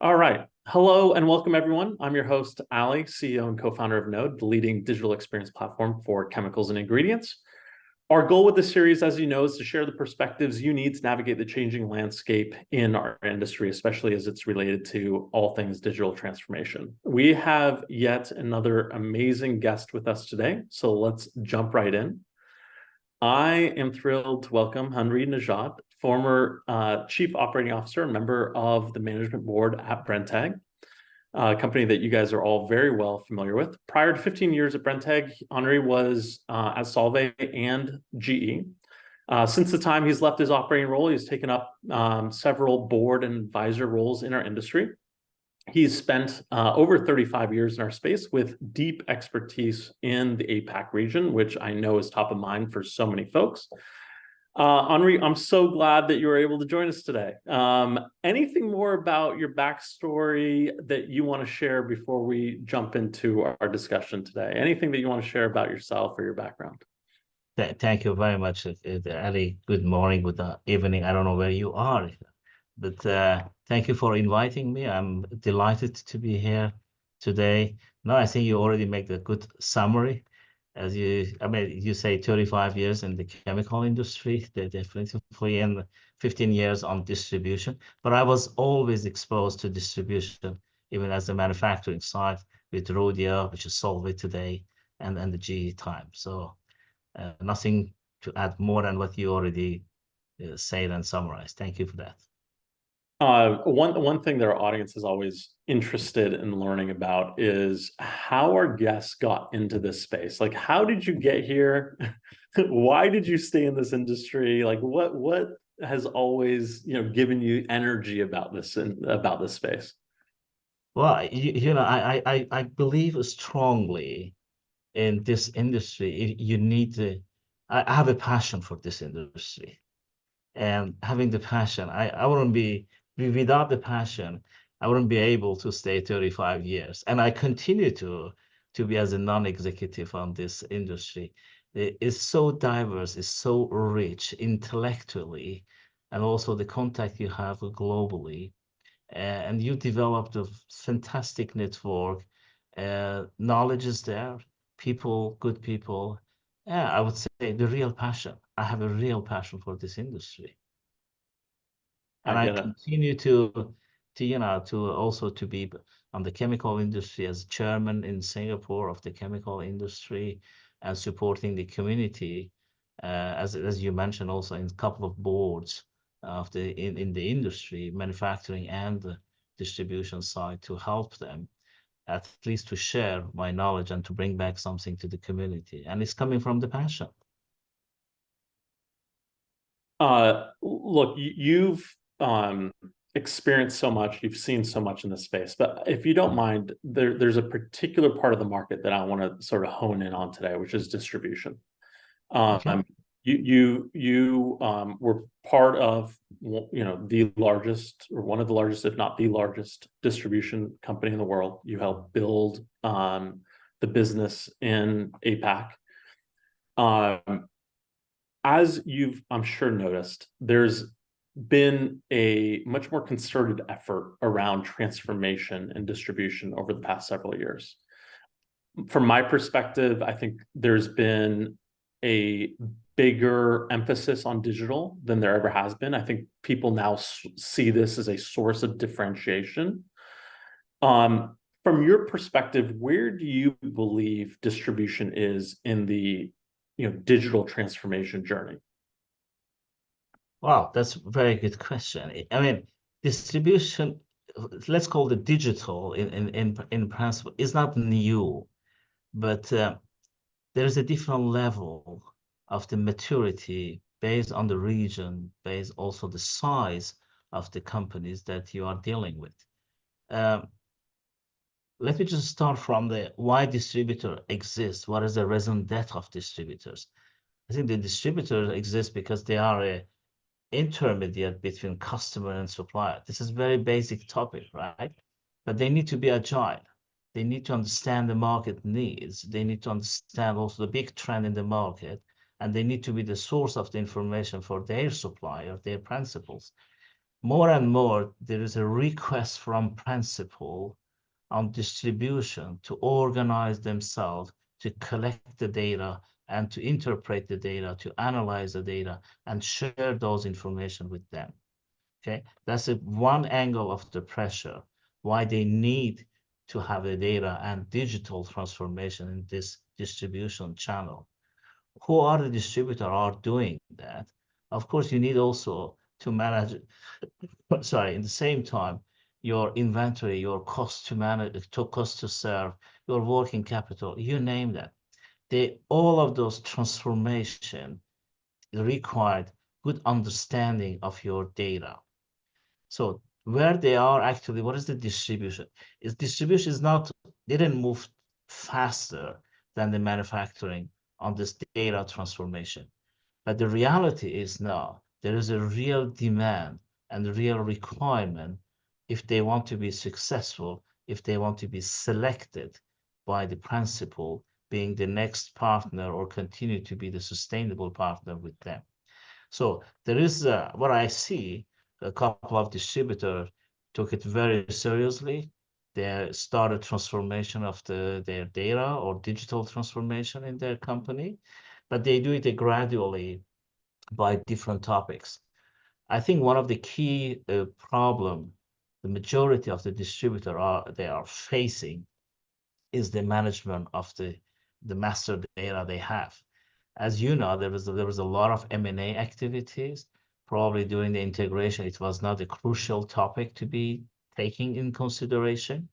All right. Hello and welcome, everyone. I'm your host, Ali, CEO and co-founder of Knowde, the leading digital experience platform for chemicals and ingredients. Our goal with this series, as you know, is to share the perspectives you need to navigate the changing landscape in our industry, especially as it's related to all things digital transformation. We have yet another amazing guest with us today, so let's jump right in. I am thrilled to welcome Henri Nejade, former Chief Operating Officer and member of the management board at Brenntag, a company that you guys are all very well familiar with. Prior to 15 years at Brenntag, Henri was at Solvay and GE. Since the time he's left his operating role, he's taken up several board and advisor roles in our industry. He's spent over 35 years in our space with deep expertise in the APAC region, which I know is top of mind for so many folks. Henri, I'm so glad that you were able to join us today. Anything more about your backstory that you want to share before we jump into our discussion today? Anything that you want to share about yourself or your background? Thank you very much, Ali. Good morning, good evening. I don't know where you are, but thank you for inviting me. I'm delighted to be here today. No, I think you already make a good summary. You say 35 years in the chemical industry, definitely, and 15 years on distribution. But I was always exposed to distribution, even as the manufacturing side with Rhodia, which is Solvay today, and the GE time. So nothing to add more than what you already said and summarized. Thank you for that. One thing that our audience is always interested in learning about is how our guests got into this space. Like, how did you get here? Why did you stay in this industry? Like, what has always given you energy about this and about this space? Well, I believe strongly in this industry. You need to. I have a passion for this industry, and having the passion, I wouldn't be without the passion. I wouldn't be able to stay 35 years, and I continue to be as a non-executive on this industry. It's so diverse, it's so rich intellectually, and also the contact you have globally, and you developed a fantastic network. Knowledge is there, people, good people. Yeah, I would say the real passion. I have a real passion for this industry, I and I get it. continue to also to be on the chemical industry as chairman in Singapore of the chemical industry, and supporting the community, as you mentioned, also in a couple of boards of in the industry, manufacturing and the distribution side, to help them, at least to share my knowledge and to bring back something to the community. And it's coming from the passion. Look, you've experienced so much, you've seen so much in this space, but if you don't mind, there's a particular part of the market that I want to sort of hone in on today, which is distribution. Okay. You were part of the largest, or one of the largest, if not the largest, distribution company in the world. You helped build the business in APAC. As you've, I'm sure, noticed, there's been a much more concerted effort around transformation and distribution over the past several years. From my perspective, I think there's been a bigger emphasis on digital than there ever has been. I think people now see this as a source of differentiation. From your perspective, where do you believe distribution is in the digital transformation journey? Wow, that's a very good question. I mean, distribution, let's call it digital in principle, is not new, but there's a different level of the maturity based on the region, based also the size of the companies that you are dealing with. Let me just start from the why distributor exists. What is the raison d'etre of distributors? I think the distributors exist because they are a intermediate between customer and supplier. This is very basic topic, right? But they need to be agile. They need to understand the market needs. They need to understand also the big trend in the market, and they need to be the source of the information for their supplier, their principals. more and more, there is a request from principal on distribution to organize themselves, to collect the data and to interpret the data, to analyze the data and share those information with them. Okay, that's one angle of the pressure, why they need to have the data and digital transformation in this distribution channel. Who are the distributor are doing that? Of course, you need also to manage, sorry, in the same time, your inventory, your cost to manage, to cost to serve, your working capital, you name that. All of those transformation required good understanding of your data. So where they are actually, what is the distribution? Distribution is not, they didn't move faster than the manufacturing on this data transformation. But the reality is now there is a real demand and a real requirement if they want to be successful, if they want to be selected by the principal being the next partner or continue to be the sustainable partner with them. So there is what I see, a couple of distributors took it very seriously. They started transformation of their data or digital transformation in their company, but they do it gradually by different topics. I think one of the key problem the majority of the distributor they are facing is the management of the master data they have. As you know, there was a lot of M&A activities. Probably during the integration, it was not a crucial topic to be taking in consideration,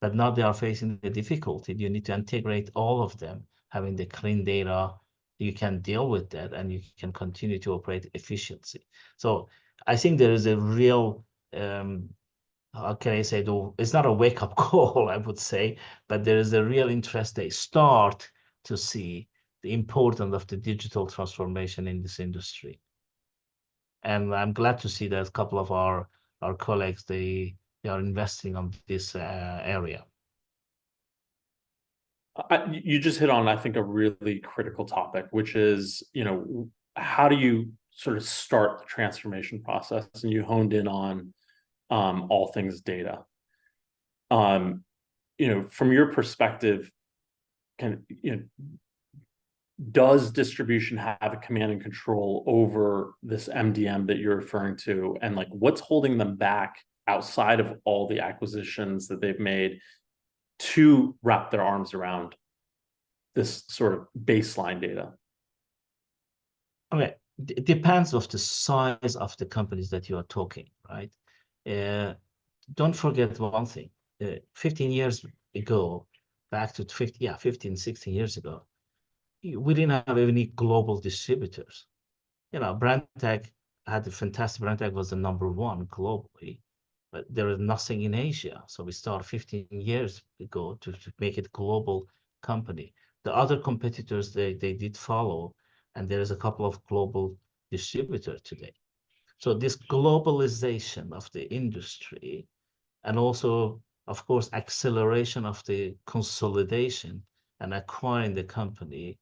but now they are facing the difficulty. You need to integrate all of them, having the clean data. You can deal with that, and you can continue to operate efficiency. So I think there is a real how can I say, it's not a wake-up call, I would say, but there is a real interest. They start to see the importance of the digital transformation in this industry. And I'm glad to see that a couple of our colleagues, they are investing on this area. You just hit on, I think, a really critical topic, which is, how do you sort of start the transformation process? And you honed in on all things data. From your perspective, does distribution have a command and control over this MDM that you're referring to? And like, what's holding them back outside of all the acquisitions that they've made to wrap their arms around this sort of baseline data? Okay, it depends of the size of the companies that you are talking, right? Don't forget one thing. 15 years ago, back to 15, 16 years ago, we didn't have any global distributors. Brenntag had a fantastic, Brenntag was the #1 globally, but there is nothing in Asia. So we started 15 years ago to make it global company. The other competitors, they did follow, and there is a couple of global distributors today. So this globalization of the industry and also, of course, acceleration of the consolidation and acquiring the company,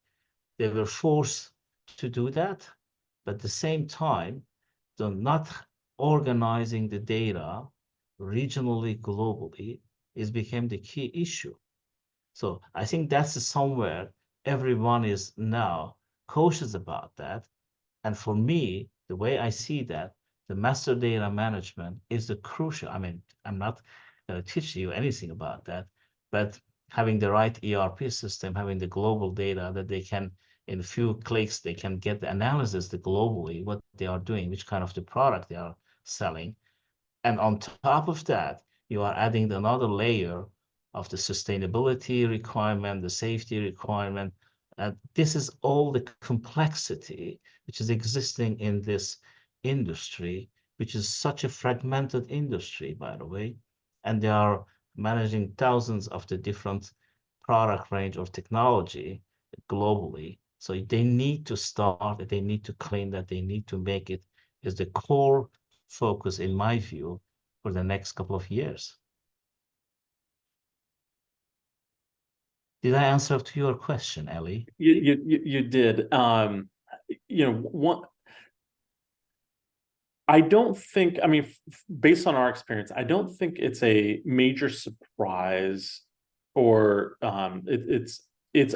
they were forced to do that. But at the same time, they're not organizing the data regionally, globally, is became the key issue. So I think that's somewhere everyone is now cautious about that. And for me, the way I see that, the master data management is the crucial. I mean, I'm not going to teach you anything about that, but having the right ERP system, having the global data that they can, in a few clicks, they can get the analysis, the globally, what they are doing, which kind of the product they are selling. And on top of that, you are adding another layer of the sustainability requirement, the safety requirement. And this is all the complexity which is existing in this industry, which is such a fragmented industry, by the way. And they are managing thousands of the different product range or technology globally. So they need to start, they need to clean that, they need to make it is the core focus, in my view, for the next couple of years. Did I answer to your question, Ellie? You did. One I don't think, I mean, based on our experience, I don't think it's a major surprise or it's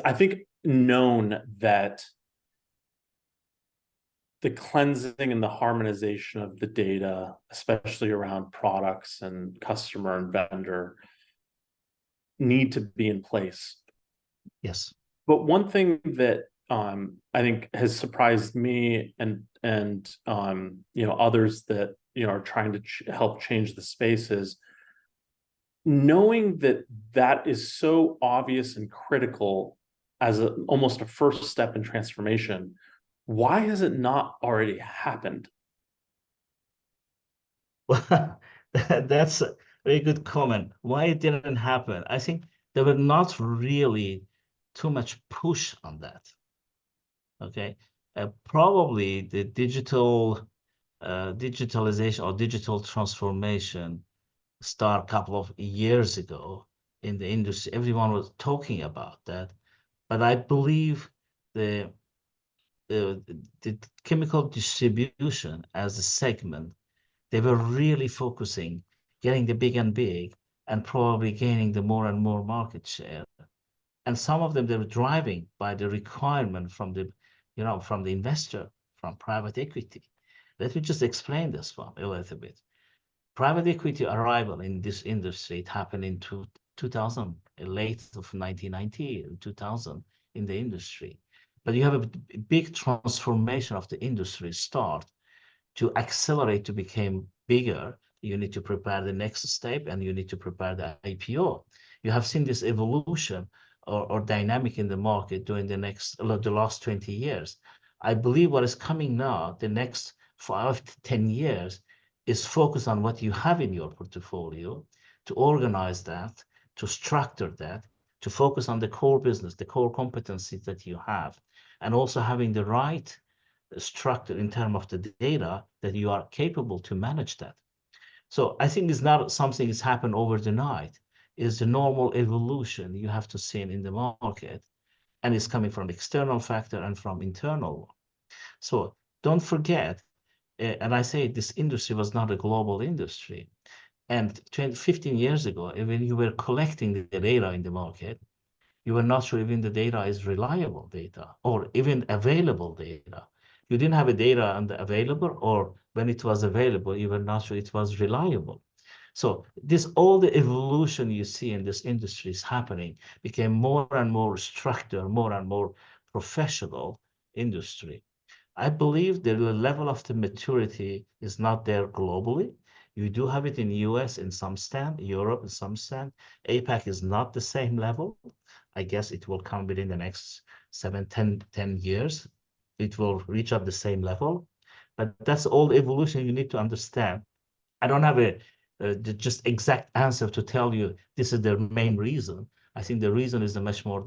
I think known that the cleansing and the harmonization of the data, especially around products and customer and vendor, need to be in place. Yes. But one thing that I think has surprised me and others that are trying to help change the space is knowing that that is so obvious and critical as almost a first step in transformation. Why has it not already happened? Well, that's a very good comment. Why it didn't happen? I think there were not really too much push on that. Okay. Probably the digitalization or digital transformation start a couple of years ago in the industry. Everyone was talking about that. But I believe the the, the chemical distribution as a segment, they were really focusing, getting the big and big, and probably gaining the more and more market share. And some of them they were driving by the requirement from from the investor, from private equity. Let me just explain this one a little bit. Private equity arrival in this industry, it happened in 2000, late of 1990, 2000 in the industry. But you have a big transformation of the industry start to accelerate to become bigger. You need to prepare the next step and you need to prepare the IPO. You have seen this evolution or dynamic in the market during the last 20 years. I believe what is coming now, the next 5 to 10 years, is focus on what you have in your portfolio, to organize that, to structure that, to focus on the core business, the core competencies that you have, and also having the right structure in terms of the data that you are capable to manage that. So I think it's not something that's happened over the night. It's the normal evolution you have to see in the market, and it's coming from external factor and from internal. So don't forget, and I say this industry was not a global industry. And 15 years ago, when you were collecting the data in the market, you were not sure even the data is reliable data or even available data. You didn't have a data and available, or when it was available, you were not sure it was reliable. So this all the evolution you see in this industry is happening, became more and more structured, more and more professional industry. I believe the level of the maturity is not there globally. You do have it in US in some stand, Europe in some stand. APAC is not the same level. I guess it will come within the next 10 years. It will reach up the same level. But that's all the evolution you need to understand. I don't have the just exact answer to tell you this is the main reason. I think the reason is the much more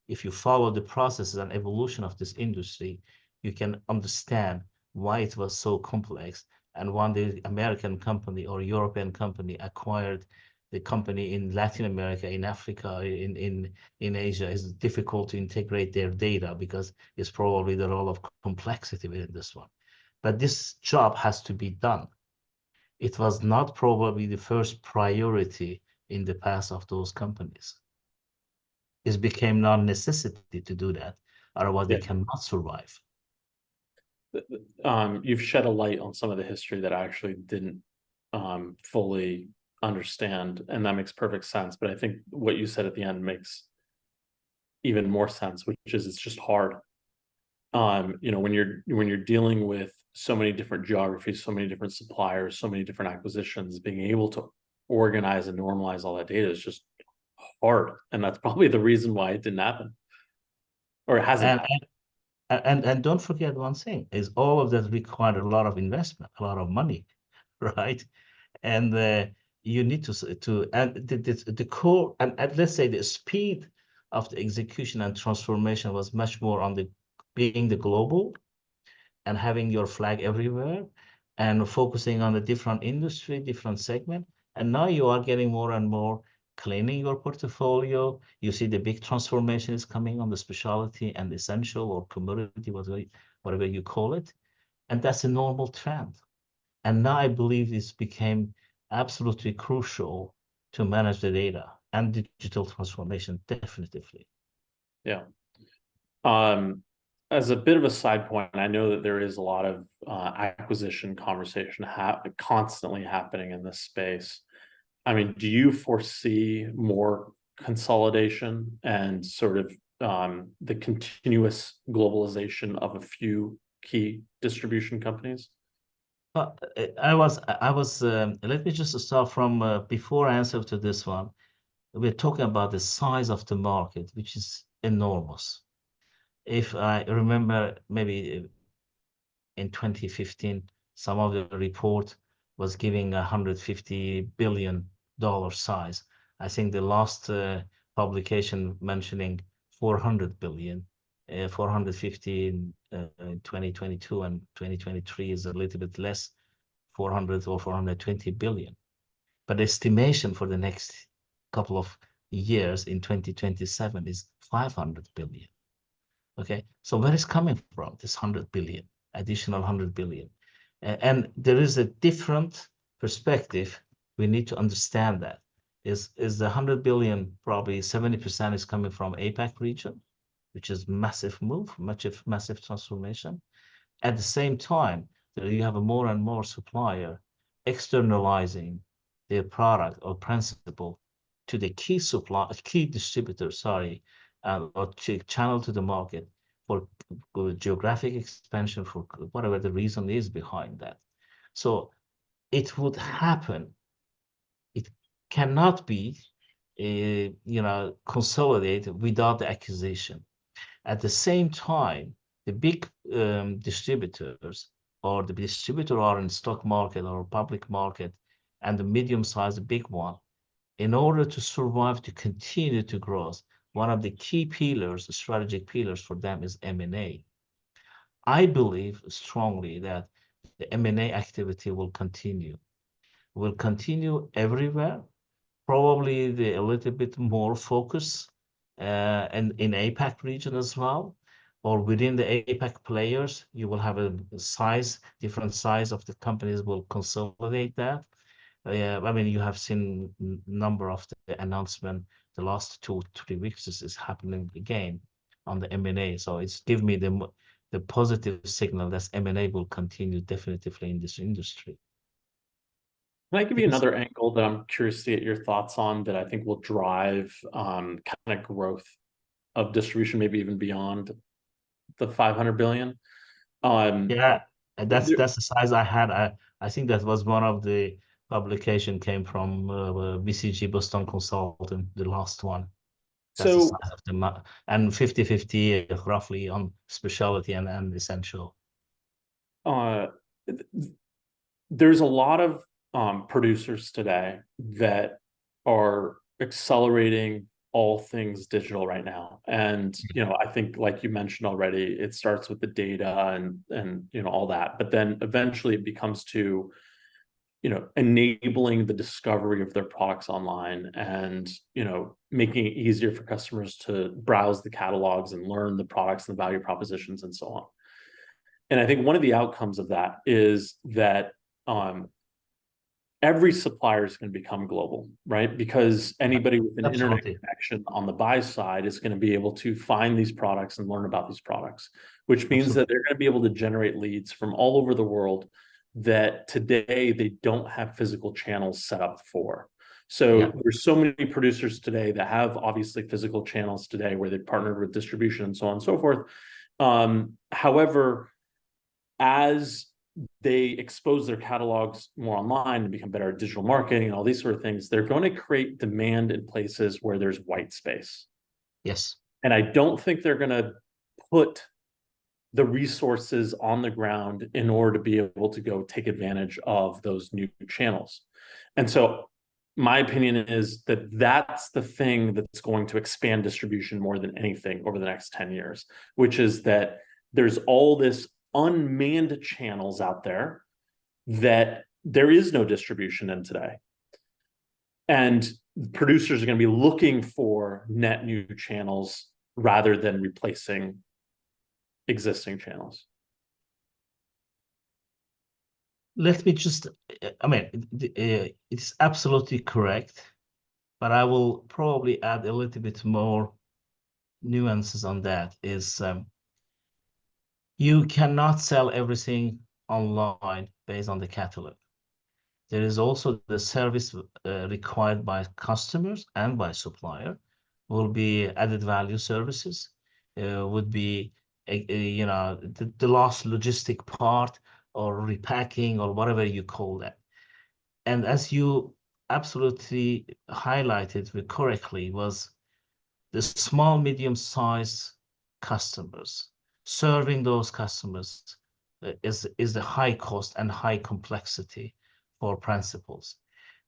if you follow the processes and evolution of this industry, you can understand why it was so complex. And when the American company or European company acquired the company in Latin America, in Africa, in Asia, it's difficult to integrate their data because it's probably the role of complexity within this one. But this job has to be done. It was not probably the first priority in the past of those companies. It became non-necessity to do that, otherwise they Yeah. cannot survive. You've shed a light on some of the history that I actually didn't fully understand, and that makes perfect sense. But I think what you said at the end makes even more sense, which is it's just hard. When you're dealing with so many different geographies, so many different suppliers, so many different acquisitions, being able to organize and normalize all that data is just hard, and that's probably the reason why it didn't happen, or it hasn't And happened. and don't forget one thing is all of that required a lot of investment, a lot of money, right? And you need to and the core and let's say the speed of the execution and transformation was much more on the being the global and having your flag everywhere and focusing on the different industry, different segment. And now you are getting more and more cleaning your portfolio. You see the big transformation is coming on the specialty and essential or commodity, whatever you call it. And that's a normal trend. And now I believe this became absolutely crucial to manage the data and digital transformation, definitively. Yeah. As a bit of a side point, I know that there is a lot of acquisition conversation constantly happening in this space. I mean, do you foresee more consolidation and sort of the continuous globalization of a few key distribution companies? Let me just start from before I answer to this one. We're talking about the size of the market, which is enormous. If I remember, maybe in 2015, some of the report was giving $150 billion size. I think the last publication mentioning 400 billion, 450 in 2022, and 2023 is a little bit less, 400 or 420 billion. But the estimation for the next couple of years in 2027 is 500 billion. Okay, so where is coming from this 100 billion, additional 100 billion? And there is a different perspective. We need to understand that. Is the 100 billion, probably 70% is coming from APAC region, which is massive move, massive transformation. At the same time, you have a more and more supplier externalizing their product or principle to the key distributor, sorry, or channel to the market for geographic expansion, for whatever the reason is behind that. So it would happen. It cannot be, consolidated without the acquisition. At the same time, the big distributors, or the distributor are in stock market or public market, and the medium-sized big one, in order to survive, to continue to grow, one of the key pillars, strategic pillars for them is M&A. I believe strongly that the M&A activity will continue everywhere, probably a little bit more focus and in APAC region as well, or within the APAC players, you will have a different size of the companies will consolidate that. I mean, you have seen number of the announcement the last 2-3 weeks. This is happening again on the M&A. So it's give me the positive signal that M&A will continue definitively in this industry. Can I give you another angle that I'm curious to get your thoughts on that I think will drive kind of growth of distribution, maybe even beyond the 500 billion? Yeah, that's the size I had. I think that was one of the publication came from BCG Boston Consultant, the last one. That's the So size of the and 50-50 roughly on specialty and essential. There's a lot of producers today that are accelerating all things digital right now. And, I think like you mentioned already, it starts with the data and all that, but then eventually it becomes to, enabling the discovery of their products online and, making it easier for customers to browse the catalogs and learn the products and the value propositions and so on. And I think one of the outcomes of that is that every supplier is going to become global, right? Because anybody with an internet connection on the buy side is going to be able to find these products and learn about these products, which means that they're going to be able to generate leads from all over the world that today they don't have physical channels set up for. So there's so many producers today that have obviously physical channels today where they've partnered with distribution and so on and so forth. However, as they expose their catalogs more online and become better at digital marketing and all these sort of things, they're going to create demand in places where there's white space. Yes. And I don't think they're going to put the resources on the ground in order to be able to go take advantage of those new channels. And so my opinion is that that's the thing that's going to expand distribution more than anything over the next 10 years, which is that there's all this unmanned channels out there that there is no distribution in today. And producers are going to be looking for net new channels rather than replacing existing channels. let me just, I mean, it's absolutely correct, but I will probably add a little bit more nuances on that. Is you cannot sell everything online based on the catalog. There is also the service required by customers and by supplier will be added value services, would be the last logistic part or repacking or whatever you call that. And as you absolutely highlighted correctly, was the small, medium-sized customers. Serving those customers is the high cost and high complexity for principals.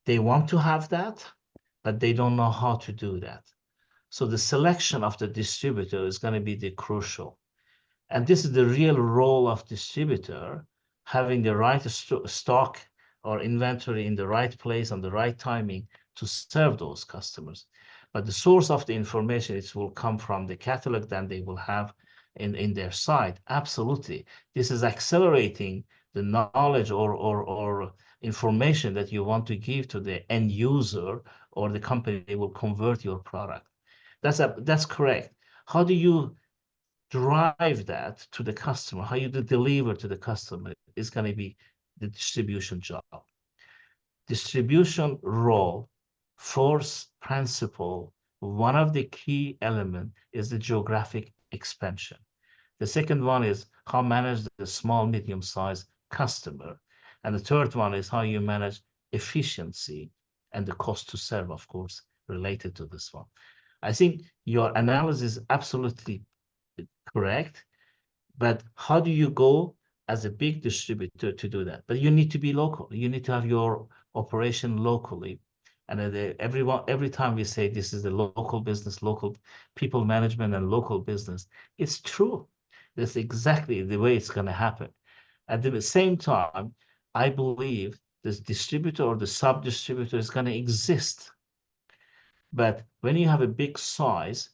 They want to have that, but they don't know how to do that. So the selection of the distributor is going to be the crucial. And this is the real role of distributor, having the right stock or inventory in the right place on the right timing to serve those customers. But the source of the information, it will come from the catalog that they will have in their site. Absolutely. This is accelerating the knowledge or information that you want to give to the end user or the company that will convert your product. That's correct. How do you drive that to the customer? How you deliver to the customer is going to be the distribution job. Distribution role, force principle, one of the key elements is the geographic expansion. The second one is how manage the small, medium-sized customer. And the third one is how you manage efficiency and the cost to serve, of course, related to this one. I think your analysis is absolutely correct, but how do you go as a big distributor to do that? But you need to be local. You need to have your operation locally. And every time we say this is the local business, local people management and local business, it's true. That's exactly the way it's going to happen. At the same time, I believe this distributor or the sub-distributor is going to exist. But when you have a big size,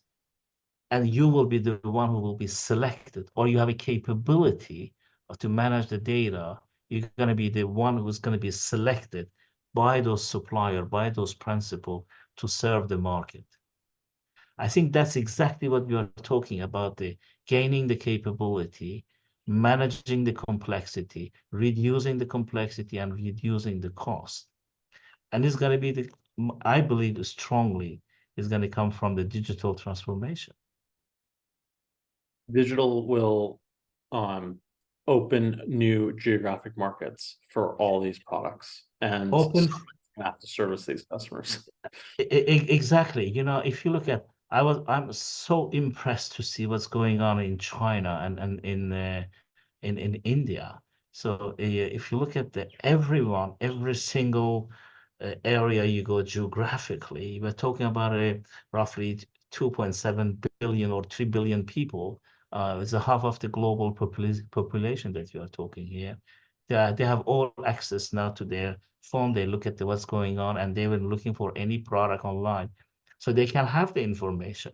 and you will be the one who will be selected, or you have a capability to manage the data, you're going to be the one who's going to be selected by those supplier, by those principal to serve the market. I think that's exactly what we are talking about, the gaining the capability, managing the complexity, reducing the complexity and reducing the cost. And it's going to be I believe strongly, is going to come from the digital transformation. Digital will open new geographic markets for all these products, and Open have to service these customers. Exactly. If you look at, I'm so impressed to see what's going on in China and in India. So if you look at every single area you go geographically, we're talking about a roughly 2.7 billion or 3 billion people. It's a half of the global population that you are talking here. They have all access now to their phone. They look at what's going on, and they were looking for any product online, so they can have the information.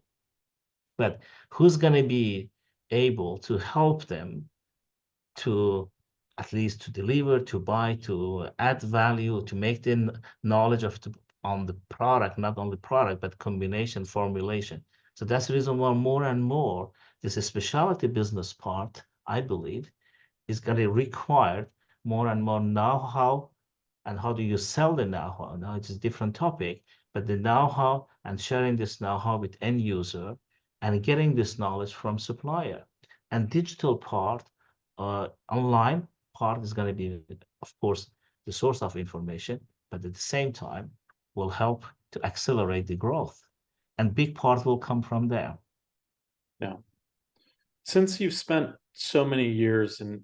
But who's going to be able to help them to at least to deliver, to buy, to add value, to make the knowledge on the product, not only product, but combination formulation. So that's the reason why more and more this specialty business part, I believe, is going to require more and more know-how. And how do you sell the know-how? Now it's a different topic, but the know-how and sharing this know-how with end user and getting this knowledge from supplier. And digital part, online part is going to be, of course, the source of information, but at the same time will help to accelerate the growth. And big part will come from there. Yeah. Since you've spent so many years in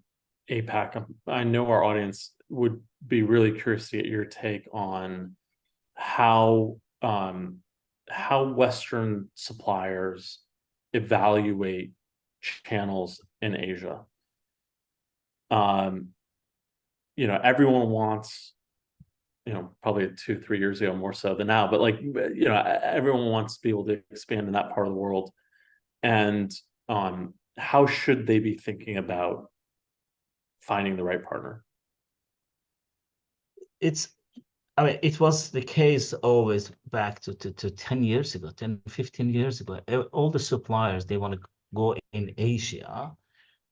APAC, I know our audience would be really curious to get your take on how Western suppliers evaluate channels in Asia. Everyone wants, probably 2-3 years ago, more so than now, but everyone wants to be able to expand in that part of the world. And how should they be thinking about finding the right partner? it's, I mean, it was the case always back to 10 years ago, 10, 15 years ago. All the suppliers, they want to go in Asia.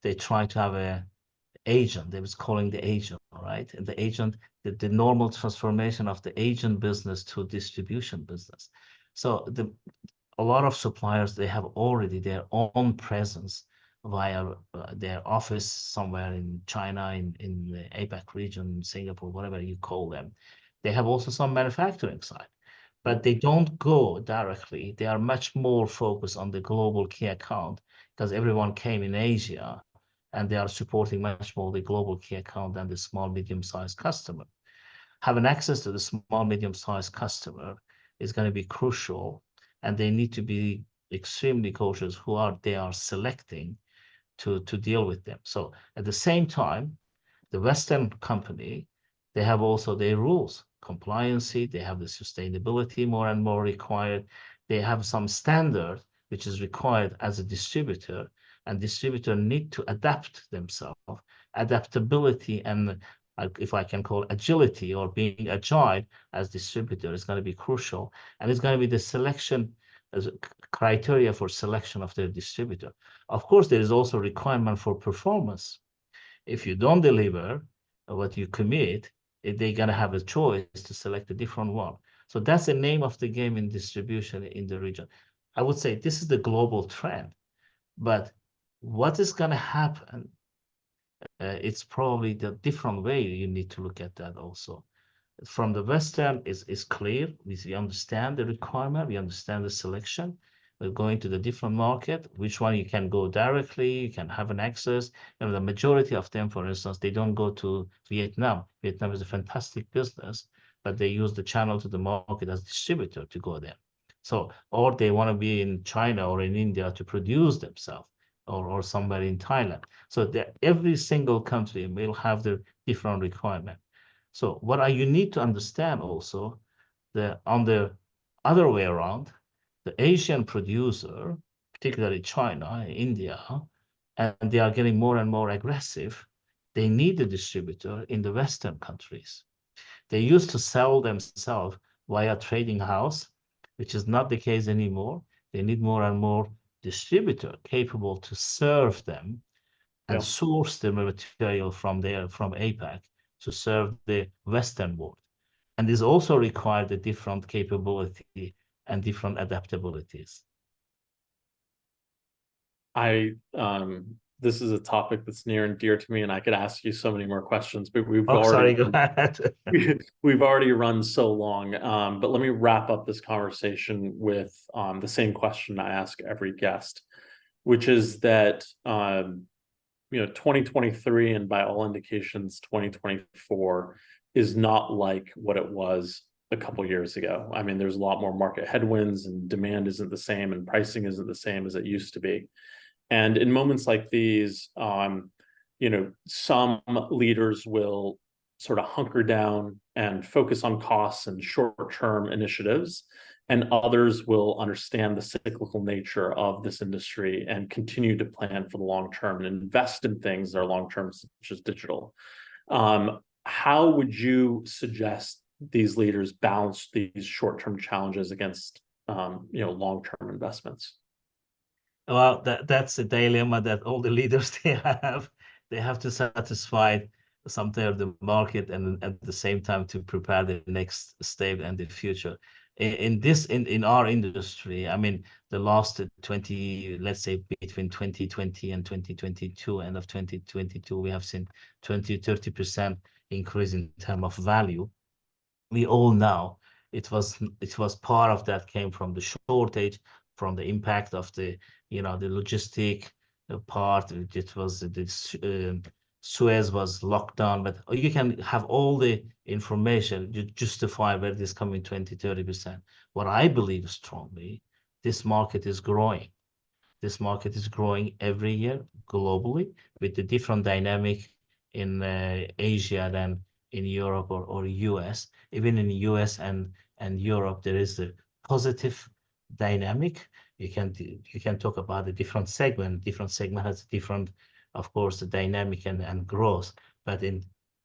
They try to have a agent. They was calling the agent, right? And the agent, the normal transformation of the agent business to distribution business. So a lot of suppliers, they have already their own presence via their office somewhere in China, in the APAC region, Singapore, whatever you call them. They have also some manufacturing side, but they don't go directly. They are much more focused on the global key account because everyone came in Asia and they are supporting much more the global key account than the small, medium-sized customer. Having access to the small, medium-sized customer is going to be crucial, and they need to be extremely cautious who they are selecting to deal with them. So at the same time, the Western company, they have also their rules, compliancy, they have the sustainability more and more required. They have some standard which is required as a distributor, and distributor need to adapt themselves. Adaptability and if I can call agility or being agile as distributor is going to be crucial, and it's going to be the selection as criteria for selection of their distributor. Of course, there is also requirement for performance. If you don't deliver what you commit, they're going to have a choice to select a different one. So that's the name of the game in distribution in the region. I would say this is the global trend, but what is going to happen? It's probably the different way you need to look at that also. From the Western is clear. We understand the requirement, we understand the selection. We're going to the different market, which one you can go directly, you can have an access. And the majority of them, for instance, they don't go to Vietnam. Vietnam is a fantastic business, but they use the channel to the market as distributor to go there. So, or they want to be in China or in India to produce themselves, or somewhere in Thailand. So every single country will have the different requirement. So you need to understand also that on the other way around, the Asian producer, particularly China, India, and they are getting more and more aggressive. They need a distributor in the Western countries. They used to sell themselves via trading house, which is not the case anymore. They need more and more distributor capable to serve them and Yeah. source the material from APAC to serve the Western world. And this also required a different capability and different adaptabilities. This is a topic that's near and dear to me, and I could ask you so many more questions, but Oh, sorry, go ahead. we've already run so long. But let me wrap up this conversation with the same question I ask every guest, which is that 2023 and by all indications 2024 is not like what it was a couple years ago. I mean, there's a lot more market headwinds and demand isn't the same and pricing isn't the same as it used to be. And in moments like these, some leaders will sort of hunker down and focus on costs and short-term initiatives, and others will understand the cyclical nature of this industry and continue to plan for the long term and invest in things that are long-term, such as digital. How would you suggest these leaders balance these short-term challenges against long-term investments? Well, that's a dilemma that all the leaders they have. They have to satisfy something of the market and at the same time to prepare the next step and the future. In our industry, I mean, the last 20, let's say between 2020 and 2022, end of 2022, we have seen 20-30% increase in terms of value. We all know it was part of that came from the shortage, from the impact of the logistic part. It was the Suez was locked down, but you can have all the information to justify where this coming 20-30%. What I believe strongly, this market is growing. This market is growing every year globally with the different dynamic in Asia than in Europe or US. Even in US and Europe, there is the positive dynamic. You can talk about the different segment. Different segment has different, of course, the dynamic and growth. But in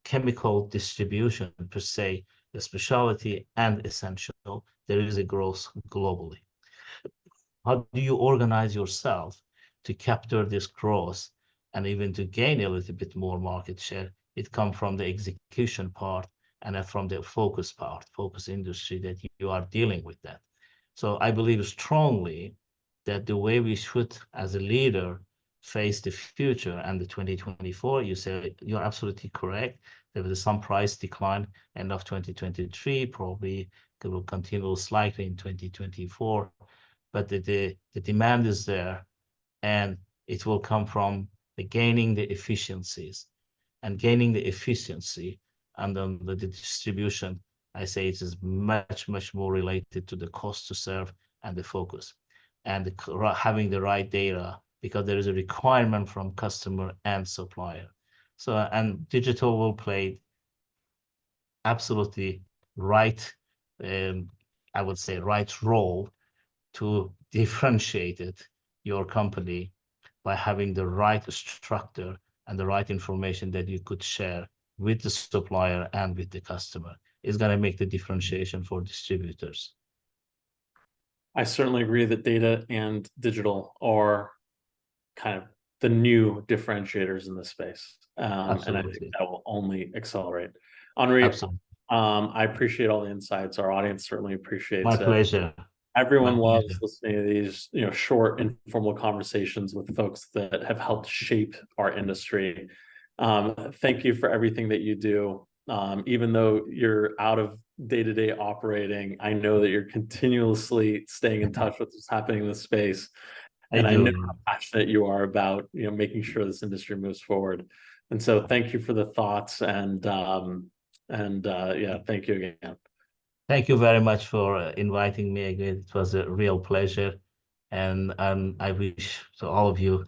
chemical distribution per se, the specialty and essential, there is a growth globally. How do you organize yourself to capture this growth and even to gain a little bit more market share? It comes from the execution part and from the focus part, focus industry that you are dealing with that. So I believe strongly that the way we should, as a leader, face the future and the 2024, you say you're absolutely correct. There was some price decline end of 2023, probably it will continue slightly in 2024, but the demand is there, and it will come from the gaining the efficiencies and gaining the efficiency and then the distribution. I say it is much more related to the cost to serve and the focus and having the right data, because there is a requirement from customer and supplier. So, and digital will play absolutely right, I would say right role to differentiate it, your company, by having the right structure and the right information that you could share with the supplier and with the customer is going to make the differentiation for distributors. I certainly agree that data and digital are kind of the new differentiators in this space. And I think that will only accelerate. Henri, Absolutely. I appreciate all the insights. Our audience certainly appreciates My it. pleasure. Everyone loves listening to these, short, informal conversations with folks that have helped shape our industry. Thank you for everything that you do. Even though you're out of day-to-day operating, I know that you're continuously staying in touch with what's happening in the space. And I know how passionate you are about, making sure this industry moves forward. And so thank you for the thoughts, and yeah, thank you again. Thank you very much for inviting me again. It was a real pleasure. And I wish to all of you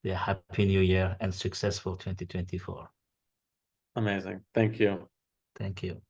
a happy new year and successful 2024. Amazing. Thank you. Thank you.